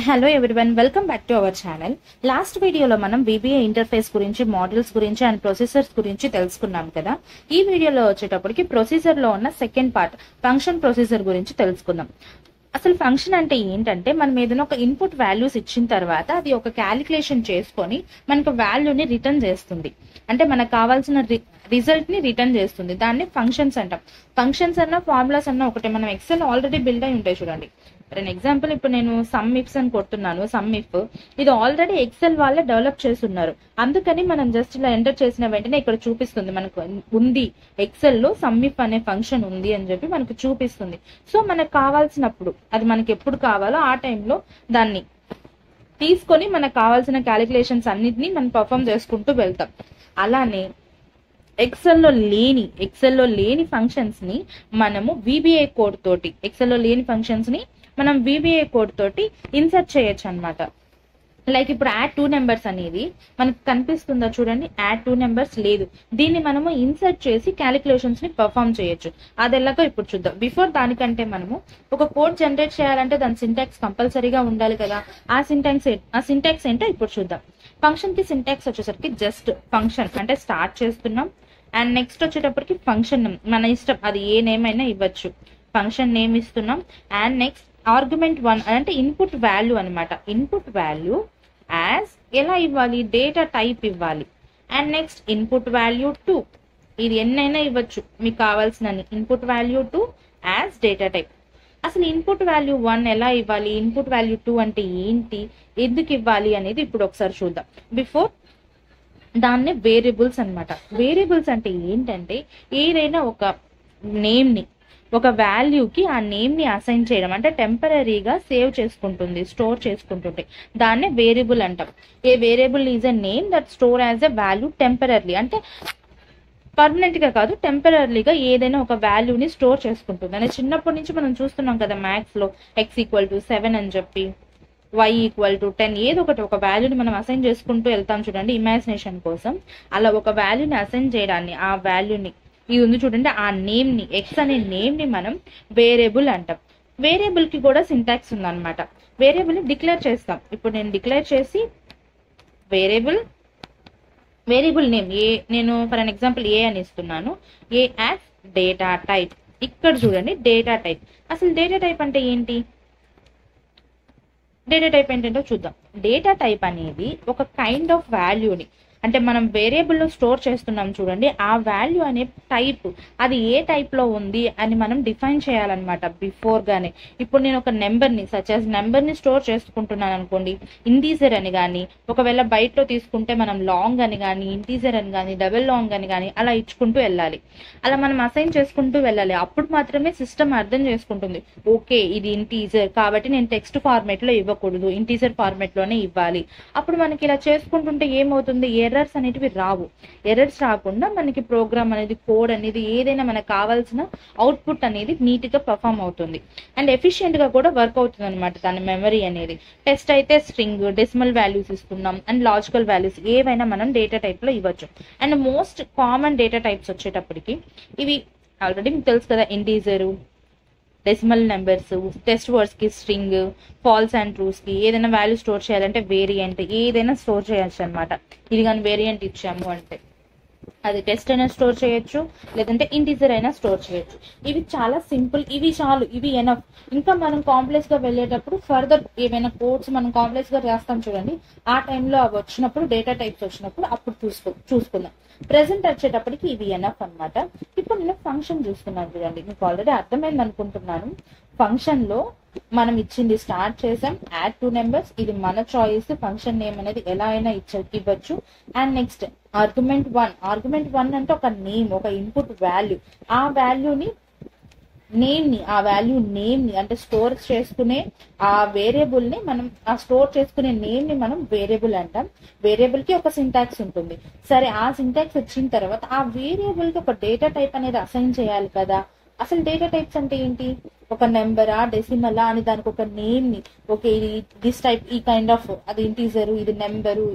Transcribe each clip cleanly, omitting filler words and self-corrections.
Hello everyone, welcome back to our channel. Last వీడియోలో మనం VBA interface గురించి, modules గురించి అండ్ ప్రొసీజర్స్ గురించి తెలుసుకున్నాం కదా. ఈ వీడియోలో వచ్చేటప్పటికి ప్రొసీజర్ లో ఉన్న సెకండ్ పార్ట్ ఫంక్షన్ ప్రొసీజర్ గురించి తెలుసుకుందాం. అసలు ఫంక్షన్ అంటే ఏంటంటే, మనం ఏదైనా ఒక ఇన్పుట్ వాల్యూస్ ఇచ్చిన తర్వాత అది ఒక క్యాలిక్యులేషన్ చేసుకొని మనకు వాల్యూని రిటర్న్ చేస్తుంది. అంటే మనకు కావాల్సిన రిజల్ట్ ని రిటర్న్ చేస్తుంది. దాన్ని ఫంక్షన్స్ అంటాం. ఫంక్షన్స్ అన్న ఫార్ములాస్ అన్న ఒకటే. మనం ఎక్సెల్ ఆల్రెడీ బిల్డ్ అయి ఉంటాయి చూడండి. ఫర్ ఎన్ ఎగ్జాంపుల్, ఇప్పుడు నేను సమ్ ఇఫ్స్ అని కొడుతున్నాను. సమ్ ఇఫ్ ఇది ఆల్రెడీ ఎక్సెల్ వాళ్ళే డెవలప్ చేస్తున్నారు. అందుకని మనం జస్ట్ ఇలా ఎంటర్ చేసిన వెంటనే ఇక్కడ చూపిస్తుంది మనకు ఉంది, ఎక్సెల్ లో సమ్ ఇఫ్ అనే ఫంక్షన్ ఉంది అని చెప్పి మనకు చూపిస్తుంది. సో మనకు కావాల్సినప్పుడు, అది మనకి ఎప్పుడు కావాలో ఆ టైంలో దాన్ని తీసుకొని మనకు కావాల్సిన క్యాలిక్యులేషన్స్ అన్నిటినీ మనం పర్ఫామ్ చేసుకుంటూ వెళ్తాం. అలానే ఎక్సెల్లో లేని ఫంక్షన్స్ ని మనము VBA కోడ్ తోటి, ఎక్సెల్లో లేని ఫంక్షన్స్ ని మనం VBA కోడ్ తోటి ఇన్సర్ట్ చేయొచ్చు అనమాట. లైక్ ఇప్పుడు యాడ్ 2 నెంబర్స్ అనేది మనకు కనిపిస్తుందా చూడండి. యాడ్ 2 నెంబర్స్ లేదు, దీన్ని మనము ఇన్సర్ట్ చేసి క్యాలిక్యులేషన్స్ ని పర్ఫామ్ చేయొచ్చు. అది ఎలాగో ఇప్పుడు చూద్దాం. బిఫోర్ దానికంటే మనము ఒక కోడ్ జనరేట్ చేయాలంటే దాని సింటాక్స్ కంపల్సరీగా ఉండాలి కదా. ఆ సింటాక్స్ ఏంటో ఇప్పుడు చూద్దాం. ఫంక్షన్ కి సింటాక్స్ వచ్చేసరికి జస్ట్ ఫంక్షన్ అంటే స్టార్ట్ చేస్తున్నాం. అండ్ నెక్స్ట్ వచ్చేటప్పటికి ఫంక్షన్ మన ఇష్టం, అది ఏ నేమ్ అయినా ఇవ్వచ్చు. ఫంక్షన్ నేమ్ ఇస్తున్నాం. అండ్ నెక్స్ట్ ఆర్గ్యుమెంట్ 1 అంటే ఇన్పుట్ వాల్యూ అనమాట. ఇన్పుట్ వాల్యూ యాజ్ ఎలా ఇవ్వాలి, డేటా టైప్ ఇవ్వాలి. అండ్ నెక్స్ట్ ఇన్పుట్ వాల్యూ 2, ఇది ఎన్నైనా ఇవ్వచ్చు మీకు కావాల్సినని. Input value 2 as data type. అసలు ఇన్పుట్ వాల్యూ 1 ఎలా ఇవ్వాలి, ఇన్పుట్ వాల్యూ 2 అంటే ఏంటి, ఎందుకు ఇవ్వాలి అనేది ఇప్పుడు ఒకసారి చూద్దాం. బిఫోర్ దాన్ని వేరియబుల్స్ అన్నమాట. వేరియబుల్స్ అంటే ఏంటంటే, ఏదైనా ఒక నేమ్ ని, ఒక వాల్యూకి ఆ నేమ్ ని అసైన్ చేయడం, అంటే టెంపరీగా సేవ్ చేసుకుంటుంది, స్టోర్ చేసుకుంటుంది. దాన్నే వేరియబుల్ అంటాం. A variable is a name that store as a value temporary, అంటే పర్మనెంట్ గా కాదు, టెంపరీగా ఏదైనా ఒక వాల్యూని స్టోర్ చేసుకుంటుంది. అంటే చిన్నప్పటి నుంచి మనం చూస్తున్నాం కదా మ్యాథ్స్ లో, x=7 అని చెప్పి, y=10, ఏదో ఒకటి ఒక వాల్యూని మనం అసైన్ చేసుకుంటూ వెళ్తాం చూడండి ఇమాజినేషన్ కోసం. అలా ఒక వాల్యూని అసైన్ చేయడాన్ని, ఆ వాల్యూని, ఇది ఉంది చూడండి, ఆ నేమ్ ని, ఎక్స్ అనే నేమ్ ని మనం వేరియబుల్ అంటాం. వేరియబుల్ కి కూడా సింటాక్స్ ఉందన్నమాట. వేరియబుల్ ని డిక్లేర్ చేస్తాం. ఇప్పుడు నేను డిక్లేర్ చేసి వేరియబుల్ నేమ్ నేను ఫర్ అన్ ఎగ్జాంపుల్ ఏ అని ఇస్తున్నాను. ఏ యాజ్ డేటా టైప్. ఇక్కడ చూడండి డేటా టైప్. అసలు డేటా టైప్ అంటే ఏంటి, డేటా టైప్ ఏంటంటే చూద్దాం. డేటా టైప్ అనేది ఒక కైండ్ ఆఫ్ వాల్యూని, అంటే మనం వేరియబుల్లో స్టోర్ చేస్తున్నాం చూడండి, ఆ వాల్యూ అనే టైప్, అది ఏ టైప్ లో ఉంది అని మనం డిఫైన్ చేయాలన్నమాట బిఫోర్ గానే. ఇప్పుడు నేను ఒక నెంబర్ని, సచ్ యాజ్ నెంబర్ని స్టోర్ చేసుకుంటున్నాను అనుకోండి, ఇంటీజర్ అని కానీ, ఒకవేళ బయటలో తీసుకుంటే మనం లాంగ్ అని కానీ, ఇంటీజర్ అని కానీ, డబుల్ లాంగ్ అని కానీ అలా ఇచ్చుకుంటూ వెళ్ళాలి. అలా మనం అసైన్ చేసుకుంటూ వెళ్ళాలి. అప్పుడు మాత్రమే సిస్టమ్ అర్థం చేసుకుంటుంది, ఓకే ఇది ఇంటీజర్ కాబట్టి నేను టెక్స్ట్ ఫార్మేట్ లో ఇవ్వకూడదు, ఇంటీజర్ ఫార్మేట్ లోనే ఇవ్వాలి. అప్పుడు మనకి ఇలా చేసుకుంటుంటే ఏమవుతుంది, ఎర్రర్స్ అనేటివి రావు. ఎర్రర్స్ రాకుండా మనకి ప్రోగ్రామ్ అనేది, కోడ్ అనేది, ఏదైనా మనకు కావాల్సిన అవుట్పుట్ అనేది నీట్ గా పర్ఫామ్ అవుతుంది. అండ్ ఎఫిషియెంట్ గా కూడా వర్క్ అవుతుంది అనమాట దాని మెమరీ అనేది. టెస్ట్ అయితే స్ట్రింగ్, డెసిమల్ వాల్యూస్ ఇస్తున్నాం. అండ్ లాజికల్ వాల్యూస్ ఏవైనా మనం డేటా టైప్ లో ఇవ్వచ్చు. And most common data types వచ్చేటప్పటికి ఇవి ఆల్రెడీ మీకు తెలుసు కదా. Integer, decimal numbers, test words కి స్ట్రింగ్, ఫాల్స్ అండ్ ట్రూస్ కి ఏదైనా వాల్యూ స్టోర్ చేయాలంటే వేరియంట్, ఏదైనా స్టోర్ చేయొచ్చు అనమాట. ఇది కానీ వేరియంట్ ఇచ్చాము అంటే అది టెస్ట్ అయినా స్టోర్ చేయొచ్చు, లేదంటే ఇంటీజర్ అయినా స్టోర్ చేయొచ్చు. ఇవి చాలా సింపుల్, ఇవి చాలు, ఇవి ఎనఫ్. ఇంకా మనం కాంప్లెక్స్ గా వెళ్ళేటప్పుడు ఫర్దర్ ఏమైనా కోడ్స్ మనం కాంప్లెక్స్ గా రాస్తాం చూడండి, ఆ టైంలో అవి వచ్చినప్పుడు, డేటా టైప్స్ వచ్చినప్పుడు అప్పుడు చూసుకుందాం. ప్రెసెంట్ వచ్చేటప్పటికి ఇవి ఎనఫ్ అనమాట. ఇప్పుడు నేను ఫంక్షన్ చూస్తున్నాను చూడండి, మీకు ఆల్రెడీ అర్థమైంది అనుకుంటున్నాను. ఫంక్షన్ లో మనం ఇచ్చింది స్టార్ట్ చేసాం, యాడ్ 2 నెంబర్స్, ఇది మన చాయిస్. ఫంక్షన్ నేమ్ అనేది ఎలా అయినా ఇవ్వచ్చు. అండ్ నెక్స్ట్ ఆర్గ్యుమెంట్ 1 అంటే ఒక నేమ్, ఒక ఇన్పుట్ వాల్యూ. ఆ వాల్యూని ఆ వాల్యూ నేమ్ ని అంటే స్టోర్ చేసుకునే ఆ వేరియబుల్ ని మనం, ఆ స్టోర్ చేసుకునే నేమ్ ని మనం వేరియబుల్ అంటాం. వేరియబుల్ కి ఒక సింటాక్స్ ఉంటుంది. సరే, ఆ సింటాక్స్ వచ్చిన తర్వాత ఆ వేరియబుల్ కి ఒక డేటా టైప్ అనేది అసైన్ చేయాలి కదా. అసలు డేటా టైప్స్ అంటే ఏంటి, ఒక నెంబరా, డెసిమలా అని దానికి ఒక నేమ్ ని, ఓకే ఇది దిస్ టైప్, ఈ కైండ్ ఆఫ్, అది ఇంటీజరు, ఇది నెంబరు,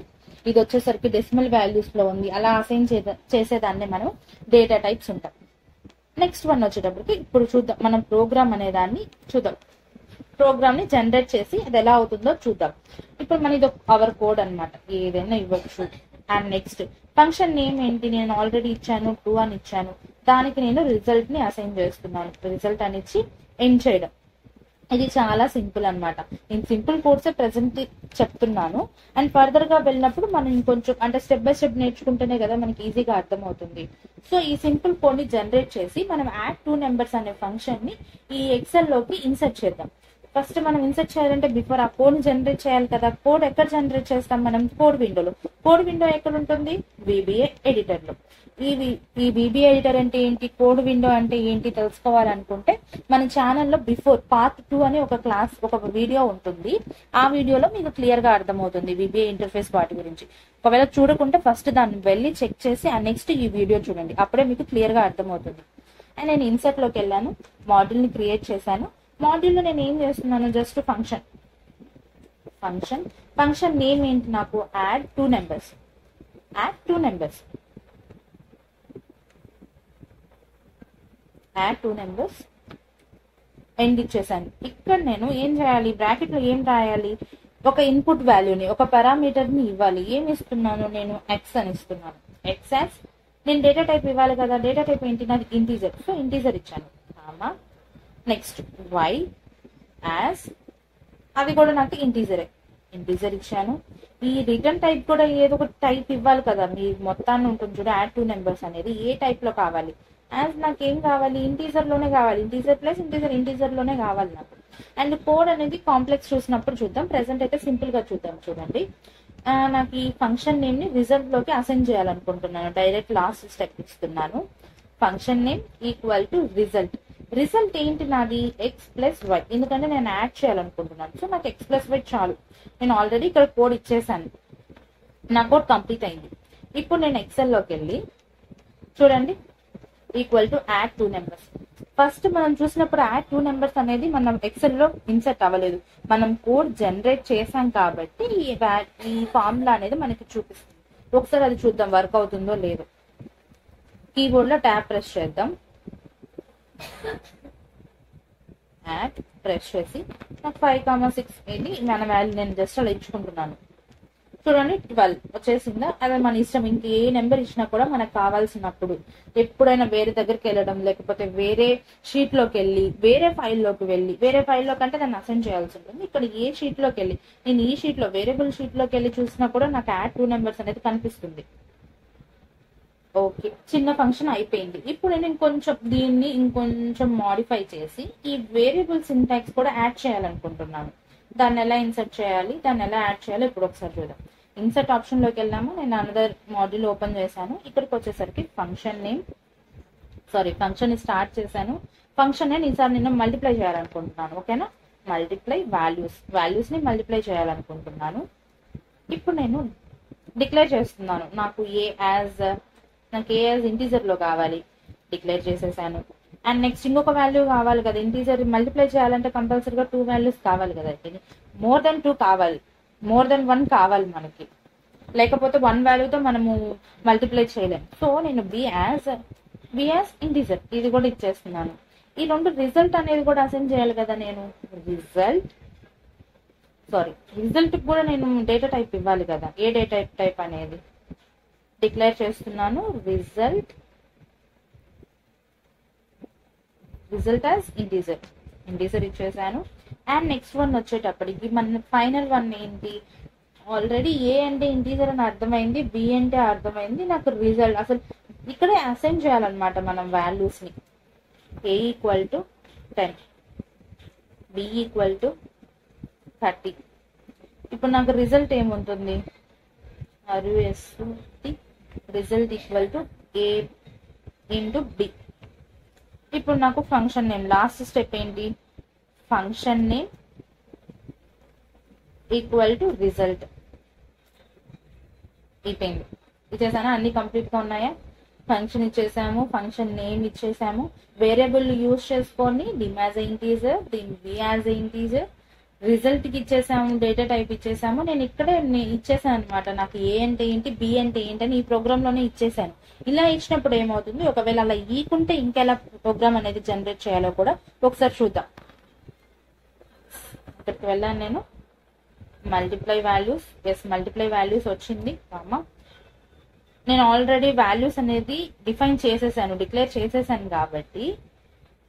ఇది వచ్చేసరికి డెసిమల్ వాల్యూస్ లో ఉంది, అలా అసైన్ చేసేదాన్ని మనం డేటా టైప్స్ ఉంటాం. నెక్స్ట్ వన్ వచ్చేటప్పటికి ఇప్పుడు చూద్దాం, మనం ప్రోగ్రామ్ అనే దాన్ని చూద్దాం. ప్రోగ్రామ్ ని జనరేట్ చేసి అది ఎలా అవుతుందో చూద్దాం. ఇప్పుడు మన ఇది అవర్ కోడ్ అన్నమాట, ఏదైనా ఇవ్వచ్చు. అండ్ నెక్స్ట్ ఫంక్షన్ నేమ్ ఏంటి, నేను ఆల్రెడీ ఇచ్చాను 2 అని ఇచ్చాను. దానికి నేను రిజల్ట్ ని అసైన్ చేస్తున్నాను. రిజల్ట్ అని ఇచ్చి ఎండ్ చేయడం. ఇది చాలా సింపుల్ అన్నమాట. నేను సింపుల్ కోర్సే ప్రెసెంట్ చెప్తున్నాను. అండ్ ఫర్దర్ గా వెళ్ళినప్పుడు మనం ఇంకొంచెం అంటే స్టెప్ బై స్టెప్ నేర్చుకుంటేనే కదా మనకి ఈజీగా అర్థమవుతుంది. సో ఈ సింపుల్ కోడ్ ని జనరేట్ చేసి మనం యాడ్ 2 నెంబర్స్ అనే ఫంక్షన్ ని ఈ ఎక్సెల్ లోకి ఇన్సర్ట్ చేద్దాం. ఫస్ట్ మనం ఇన్సర్ట్ చేయాలంటే బిఫోర్ ఆ కోడ్ ని జనరేట్ చేయాలి కదా. కోడ్ ఎక్కడ జనరేట్ చేస్తాం మనం? కోడ్ విండోలో. కోడ్ విండో ఎక్కడ ఉంటుంది? VBA ఎడిటర్ లో. ఈ VBA ఎడిటర్ అంటే ఏంటి, కోడ్ విండో అంటే ఏంటి తెలుసుకోవాలనుకుంటే మన ఛానల్లో బిఫోర్ పార్ట్ 2 అని ఒక వీడియో ఉంటుంది. ఆ వీడియోలో మీకు క్లియర్ గా అర్థమవుతుంది VBA ఇంటర్ఫేస్ వాటి గురించి. ఒకవేళ చూడకుంటే ఫస్ట్ దాన్ని వెళ్ళి చెక్ చేసి ఆ నెక్స్ట్ ఈ వీడియో చూడండి, అప్పుడే మీకు క్లియర్ గా అర్థమవుతుంది. అండ్ నేను ఇన్సర్ట్ లోకి వెళ్ళాను, మాడ్యూల్ ని క్రియేట్ చేశాను. మాడ్యూల్ లో నేను ఏం చేస్తున్నాను, జస్ట్ ఫంక్షన్ నేమ్ ఏంటి నాకు? Add 2 numbers. ఎండ్ ఇచ్చేసాను. ఇక్కడ నేను ఏం చేయాలి, బ్రాకెట్ లో ఏం రాయాలి? ఒక ఇన్పుట్ వాల్యూని, ఒక పారామీటర్ ని ఇవ్వాలి. ఏమి ఇస్తున్నాను నేను? ఎక్స్ అని ఇస్తున్నాను. ఎక్స్ యాజ్ నేను డేటా టైప్ ఇవ్వాలి కదా. డేటా టైప్ ఏంటి నాది? ఇంటీజర్. సో ఇంటీజర్ ఇచ్చాను. నెక్స్ట్ వై యాజ్ అది కూడా నాకు ఇంటీజర్ ఇచ్చాను. ఈ రిటర్న్ టైప్ కూడా ఏదో ఒక టైప్ ఇవ్వాలి కదా. మీ మొత్తాన్ని ఉంటుంది చూడ యాడ్ 2 నెంబర్స్ అనేది ఏ టైప్ లో కావాలి? యాజ్ నాకు ఏం కావాలి? ఇంటీజర్ లోనే కావాలి. ఇంటీజర్ లోనే కావాలి నాకు. అండ్ కోడ్ అనేది కాంప్లెక్స్ చూసినప్పుడు చూద్దాం, ప్రెసెంట్ అయితే సింపుల్ గా చూద్దాం. చూడండి, నాకు ఈ ఫంక్షన్ నేమ్ ని రిజల్ట్ లోకి అసైన్ చేయాలనుకుంటున్నాను. డైరెక్ట్ లాస్ట్ స్టెప్ ఇస్తున్నాను. Function name equal to result ఏంటి నాది? X plus Y. ఎందుకంటే నేను యాడ్ చేయాలనుకుంటున్నాను. సో నాకు ఎక్స్ ప్లస్ వై చాలు. నేను ఆల్రెడీ ఇక్కడ కోడ్ ఇచ్చేసాను, నా కోడ్ కంప్లీట్ అయింది. ఇప్పుడు నేను ఎక్సెల్ లోకి వెళ్ళి చూడండి, equal to add 2 numbers. First మనం చూసినప్పుడు యాడ్ 2 నెంబర్స్ అనేది మనం ఎక్సెల్ లో ఇన్సర్ట్ అవ్వలేదు. మనం కోడ్ జనరేట్ చేసాం కాబట్టి ఈ ఫార్ములా అనేది మనకి చూపిస్తుంది. ఒకసారి అది చూద్దాం వర్క్ అవుతుందో లేదో. కీబోర్డ్ లో ట్యాబ్ ప్రెస్ చేద్దాం. యాడ్ ప్రెస్ చేసి నాకు 5,6 ఇది మన వాల్యూ నేను జస్ట్ అలా ఇచ్చుకుంటున్నాను. చూడండి 12 వచ్చేసిందా? అదే మన ఇష్టం. ఇంక ఏ నెంబర్ ఇచ్చినా కూడా మనకు కావాల్సినప్పుడు ఎప్పుడైనా వేరే దగ్గరికి వెళ్ళడం, లేకపోతే వేరే షీట్ లోకి వెళ్ళి వేరే ఫైల్లోకి అంటే దాన్ని అసైన్ చేయాల్సి ఉంటుంది. ఇక్కడ ఏ షీట్ లోకి వెళ్ళి నేను ఈ షీట్ లో వేరియబుల్ షీట్ లోకి వెళ్ళి చూసినా కూడా నాకు యాడ్ 2 నెంబర్స్ అనేది కనిపిస్తుంది. ఓకే, చిన్న ఫంక్షన్ అయిపోయింది. ఇప్పుడు నేను దీన్ని ఇంకొంచెం మాడిఫై చేసి ఈ వేరియబుల్ సింటాక్స్ కూడా యాడ్ చేయాలనుకుంటున్నాను. దాన్ని ఎలా ఇన్సర్ట్ చేయాలి, దాన్ని ఎలా యాడ్ చేయాలో ఇప్పుడు ఒకసారి చూద్దాం. ఇన్సర్ట్ ఆప్షన్ లోకి వెళ్ళాము. నేను అనదర్ మాడ్యూల్ ఓపెన్ చేశాను. ఇక్కడికి వచ్చేసరికి ఫంక్షన్ ని స్టార్ట్ చేశాను. ఫంక్షన్ నేమ్ ఈసారి నేను మల్టిప్లై చేయాలనుకుంటున్నాను. ఓకేనా? మల్టిప్లై వాల్యూస్ ని మల్టిప్లై చేయాలనుకుంటున్నాను. ఇప్పుడు నేను డిక్లేర్ చేస్తున్నాను. నాకు ఏ యాజ్ ఇంటీజర్ లో కావాలి, డిక్లేర్ చేసేసాను. అండ్ నెక్స్ట్ ఇంకొక వాల్యూ కావాలి కదా. ఇంటీజర్ మల్టిప్లై చేయాలంటే కంపల్సరీగా 2 వాల్యూస్ కావాలి కదా. మోర్ దెన్ 2 కావాలి, మోర్ దెన్ 1 కావాలి మనకి. లేకపోతే 1 వాల్యూతో మనము మల్టిప్లై చేయలేము. సో నేను బి యాజ్ ఇంటీజర్ ఇది కూడా ఇచ్చేస్తున్నాను. ఈ రెండు రిజల్ట్ అనేది కూడా అసైన్ చేయాలి కదా. నేను రిజల్ట్ కూడా నేను డేటా టైప్ ఇవ్వాలి కదా. ఏ డేటా టైప్ అనేది డిక్లేర్ చేస్తున్నాను. రిజల్ట్ యాజ్ ఇంటీజర్ ఇచ్చేసాను. అండ్ నెక్స్ట్ వన్ వచ్చేటప్పటికి మన ఫైనల్ వన్ ఏంటి? ఆల్రెడీ ఏ అంటే ఇంటీజర్ అని అర్థమైంది, బి అంటే అర్థమైంది. నాకు రిజల్ట్ అసలు ఇక్కడే అసైన్ చేయాలన్నమాట మనం వాల్యూస్ ని. A equal to 10, B equal to 30. ఇప్పుడు నాకు రిజల్ట్ ఏముంటుంది? Result equal to A into B. ఇప్పుడు నాకు ఫంక్షన్ నేమ్ లాస్ట్ స్టెప్ ఏంటి? Function name equal to result అయిపోయింది. ఇచ్చేసానా? అన్ని కంప్లీట్ గా ఉన్నాయా? ఫంక్షన్ ఇచ్చేసాము, ఫంక్షన్ నేమ్ ఇచ్చేసాము, వేరియబుల్ యూజ్ చేసుకొని dim as integer, dim B as integer, result కి ఇచ్చేసాము, డేటా టైప్ ఇచ్చేసాము. నేను ఇక్కడే ఇచ్చేసాను అనమాట. నాకు ఏ అంటే ఏంటి, బి అంటే ఏంటని ఈ ప్రోగ్రామ్ లోనే ఇచ్చేసాను. ఇలా ఇచ్చినప్పుడు ఏమవుతుంది? ఒకవేళ అలా ఈకుంటే ఇంకెలా ప్రోగ్రామ్ అనేది జనరేట్ చేయాలో కూడా ఒకసారి చూద్దాం. ఇక్కడికి వెళ్ళాను నేను, multiply values, yes multiply values వచ్చింది కామా. నేను ఆల్రెడీ వాల్యూస్ అనేది డిఫైన్ చేసేసాను, డిక్లేర్ చేసేసాను కాబట్టి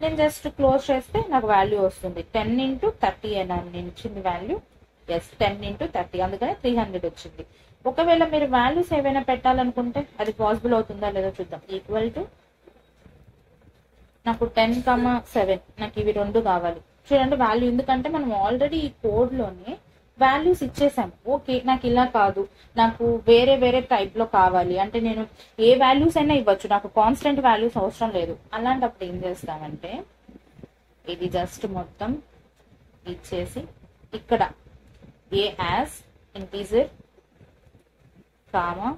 నేను జస్ట్ క్లోజ్ చేస్తే నాకు వాల్యూ వస్తుంది. 10 × 30 అని ఇచ్చింది వాల్యూ. ఎస్ 10 × 30, అందుకని 300 వచ్చింది. ఒకవేళ మీరు వాల్యూస్ ఏవైనా పెట్టాలనుకుంటే అది పాసిబుల్ అవుతుందా లేదో చూద్దాం. ఈక్వల్ టు నాకు 10,7 నాకు ఇవి రెండు కావాలి. చూడండి వాల్యూ, ఎందుకంటే మనం ఆల్రెడీ ఈ కోడ్లోనే వాల్యూస్ ఇచ్చేసాము. ఓకే నాకు ఇలా కాదు, నాకు వేరే వేరే టైప్ లో కావాలి అంటే నేను ఏ వాల్యూస్ అయినా ఇవ్వచ్చు, నాకు కాన్స్టెంట్ వాల్యూస్ అవసరం లేదు. అలాంటప్పుడు ఏం చేస్తామంటే ఇది జస్ట్ మొత్తం ఇచ్చేసి ఇక్కడ A as integer comma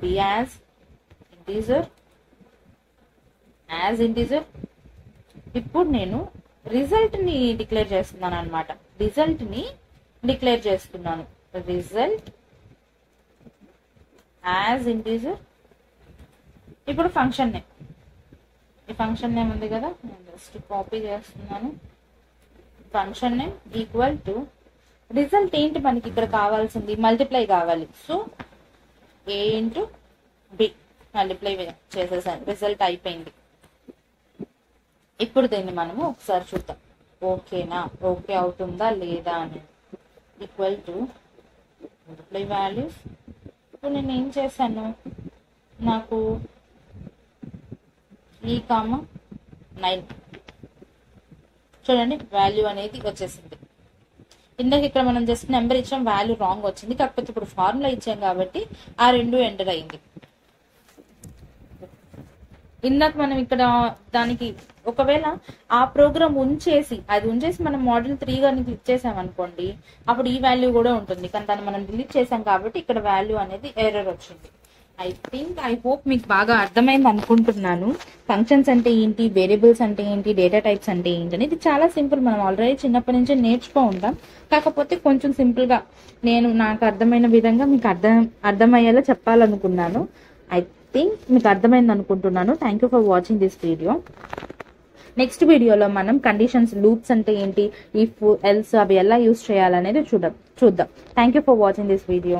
B as integer as integer. ఇప్పుడు నేను రిజల్ట్ ని డిక్లేర్ చేస్తున్నాను అనమాట. రిజల్ట్ ని డిక్లేర్ చేస్తున్నాను, రిజల్ట్ యాజ్ ఇంటీజర్. ఇప్పుడు ఫంక్షన్ నేమ్, ఈ ఫంక్షన్ నేమ్ ఉంది కదా, నేను జస్ట్ కాపీ చేస్తున్నాను. Function name equal to result ఏంటి మనకి ఇక్కడ కావాల్సింది, మల్టిప్లై కావాలి. సో ఏ ఇంటూ బి మల్టిప్లై చేసేసాను, రిజల్ట్ అయిపోయింది. ఇప్పుడు దీన్ని మనము ఒకసారి చూద్దాం, ఓకేనా, ఓకే అవుతుందా లేదా అని. Equal to multiply values. ఇప్పుడు నేను ఏం చేశాను, నాకు 3,9 చూడండి వాల్యూ అనేది వచ్చేసింది. ఇందాక ఇక్కడ మనం జస్ట్ నెంబర్ ఇచ్చాం, వాల్యూ రాంగ్ వచ్చింది, కాకపోతే ఇప్పుడు ఫార్ములా ఇచ్చాం కాబట్టి ఆ రెండు ఎంటర్ అయింది. ఇందాక మనం ఇక్కడ దానికి ఒకవేళ ఆ ప్రోగ్రామ్ ఉంచేసి మనం మోడల్ 3 గాని క్లిక్ చేసాం అనుకోండి, అప్పుడు ఈ వాల్యూ కూడా ఉంటుంది. కానీ దాన్ని మనం డిలీట్ చేసాం కాబట్టి ఇక్కడ వాల్యూ అనేది ఎర్రర్ వచ్చింది. ఐ హోప్ మీకు బాగా అర్థమైంది అనుకుంటున్నాను. ఫంక్షన్స్ అంటే ఏంటి, వేరియబుల్స్ అంటే ఏంటి, డేటా టైప్స్ అంటే ఏంటి అనేది చాలా సింపుల్. మనం ఆల్రెడీ చిన్నప్పటి నుంచే నేర్చుకో ఉంటాం. కాకపోతే కొంచెం సింపుల్ గా నేను నాకు అర్థమైన విధంగా మీకు అర్థమయ్యేలా చెప్పాలనుకున్నాను. ఐ థింక్ మీకు అర్థమైంది అనుకుంటున్నాను. Thank you for watching this video. Next వీడియోలో మనం కండిషన్స్, లూప్స్ అంటే ఏంటి, ఇఫ్, ఎల్స్ అవి ఎలా యూస్ చేయాలనేది చూద్దాం. Thank you for watching this video.